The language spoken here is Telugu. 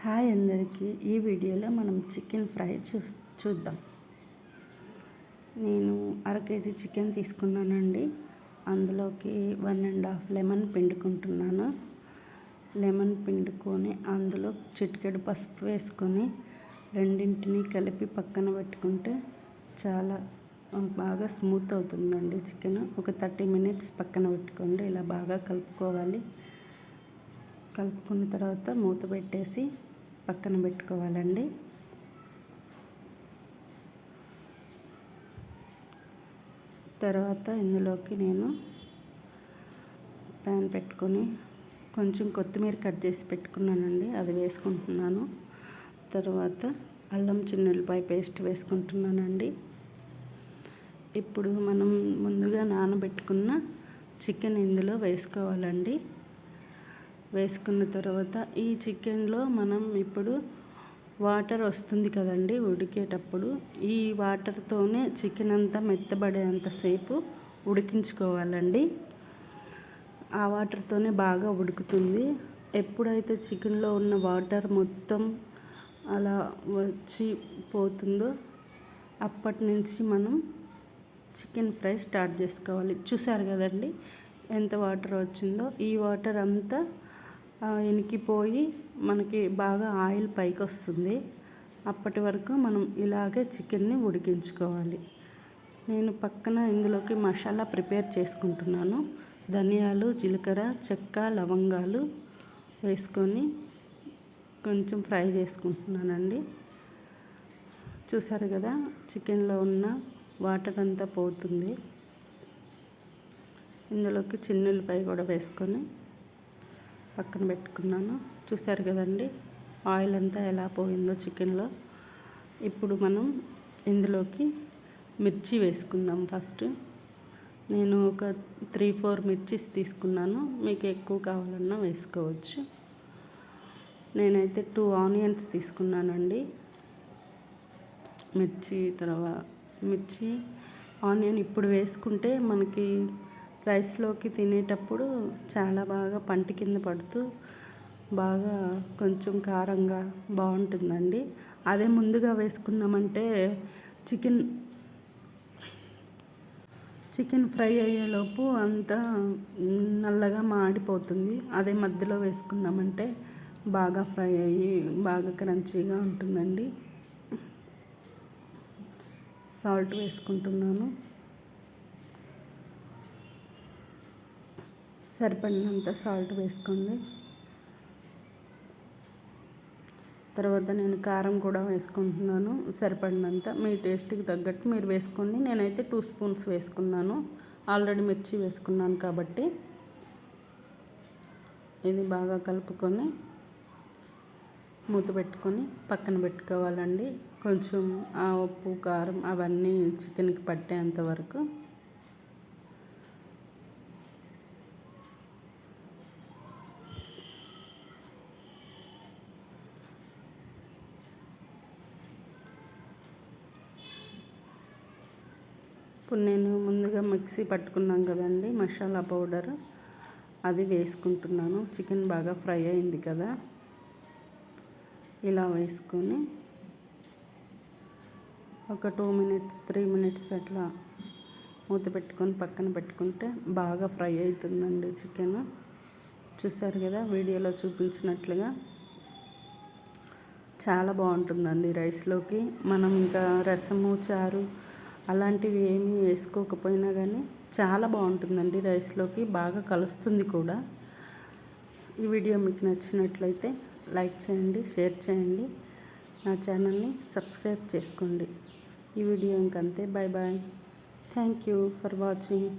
హాయ్ అందరికీ. ఈ వీడియోలో మనం చికెన్ ఫ్రై చూద్దాం. నేను అర కేజీ చికెన్ తీసుకున్నానండి. అందులోకి 1.5 లెమన్ పిండుకుంటున్నాను. లెమన్ పిండుకొని అందులో చిటికెడు పసుపు వేసుకొని రెండింటిని కలిపి పక్కన పెట్టుకుంటే చాలా బాగా స్మూత్ అవుతుందండి చికెన్. ఒక 30 మినిట్స్ పక్కన పెట్టుకోండి. ఇలా బాగా కలుపుకోవాలి. కలుపుకున్న తర్వాత మూత పెట్టేసి పక్కన పెట్టుకోవాలండి. తర్వాత ఇందులోకి నేను ప్యాన్ పెట్టుకొని కొంచెం కొత్తిమీర కట్ చేసి పెట్టుకున్నానండి, అది వేసుకుంటున్నాను. తర్వాత అల్లం చిన్నుల్లిపాయ పేస్ట్ వేసుకుంటున్నానండి. ఇప్పుడు మనం ముందుగా నానబెట్టుకున్న చికెన్ ఇందులో వేసుకోవాలండి. వేసుకున్న తర్వాత ఈ చికెన్లో మనం ఇప్పుడు వాటర్ వస్తుంది కదండి ఉడికేటప్పుడు, ఈ వాటర్తోనే చికెన్ అంతా మెత్తబడేంతసేపు ఉడికించుకోవాలండి. ఆ వాటర్తోనే బాగా ఉడుకుతుంది. ఎప్పుడైతే చికెన్లో ఉన్న వాటర్ మొత్తం అలా వచ్చి పోతుందో అప్పటి నుంచి మనం చికెన్ ఫ్రై స్టార్ట్ చేసుకోవాలి. చూసారు కదండి ఎంత వాటర్ వచ్చిందో. ఈ వాటర్ అంతా ఇనికిపోయి మనకి బాగా ఆయిల్ పైకి వస్తుంది. అప్పటి వరకు మనం ఇలాగే చికెన్ని ఉడికించుకోవాలి. నేను పక్కన ఇందులోకి మసాలా ప్రిపేర్ చేసుకుంటున్నాను. ధనియాలు, జీలకర్ర, చెక్క, లవంగాలు వేసుకొని కొంచెం ఫ్రై చేసుకుంటున్నానండి. చూసారు కదా చికెన్లో ఉన్న వాటర్ అంతా పోతుంది. ఇందులోకి చిన్నుల్లిపాయ కూడా వేసుకొని పక్కన పెట్టుకున్నాను. చూసారు కదండి ఆయిల్ అంతా ఎలా పోయిందో చికెన్లో. ఇప్పుడు మనం ఇందులోకి మిర్చి వేసుకుందాం. ఫస్ట్ నేను ఒక 3-4 మిర్చీస్ తీసుకున్నాను. మీకు ఎక్కువ కావాలన్నా వేసుకోవచ్చు. నేనైతే 2 ఆనియన్స్ తీసుకున్నానండి. మిర్చి ఆనియన్ ఇప్పుడు వేసుకుంటే మనకి రైస్లోకి తినేటప్పుడు చాలా బాగా పంటి కింద పడుతూ బాగా కొంచెం కారంగా బాగుంటుందండి. అదే ముందుగా వేసుకున్నామంటే చికెన్ ఫ్రై అయ్యేలోపు అంతా నల్లగా మాడిపోతుంది. అదే మధ్యలో వేసుకున్నామంటే బాగా ఫ్రై అయ్యి బాగా క్రంచీగా ఉంటుందండి. సాల్ట్ వేసుకుంటున్నాను. సరిపడినంత సాల్ట్ వేసుకోండి. తర్వాత నేను కారం కూడా వేసుకుంటున్నాను సరిపడినంత. మీ టేస్ట్కి తగ్గట్టు మీరు వేసుకోండి. నేనైతే 2 స్పూన్స్ వేసుకున్నాను. ఆల్రెడీ మిర్చి వేసుకున్నాను కాబట్టి. ఇది బాగా కలుపుకొని మూత పెట్టుకొని పక్కన పెట్టుకోవాలండి. కొంచెం ఆ ఉప్పు, కారం అవన్నీ చికెన్కి పట్టేంత వరకు. ఇప్పుడు నేను ముందుగా మిక్సీ పట్టుకున్నాం కదండి మసాలా పౌడర్, అది వేసుకుంటున్నాను. చికెన్ బాగా ఫ్రై అయింది కదా, ఇలా వేసుకొని ఒక 2 మినిట్స్ 3 మినిట్స్ అట్లా మూత పెట్టుకొని పక్కన పెట్టుకుంటే బాగా ఫ్రై అవుతుందండి చికెన్. చూసారు కదా వీడియోలో చూపించినట్లుగా చాలా బాగుంటుందండి రైస్లోకి. మనం ఇంకా రసము, చారు అలాంటివి ఏమీ వేసుకోకపోయినా కానీ చాలా బాగుంటుందండి రైస్లోకి, బాగా కలుస్తుంది కూడా. ఈ వీడియో మీకు నచ్చినట్లయితే లైక్ చేయండి, షేర్ చేయండి, నా ఛానల్ని సబ్స్క్రైబ్ చేసుకోండి. ఈ వీడియో ఇంకంతే. Bye bye. Thank you for watching.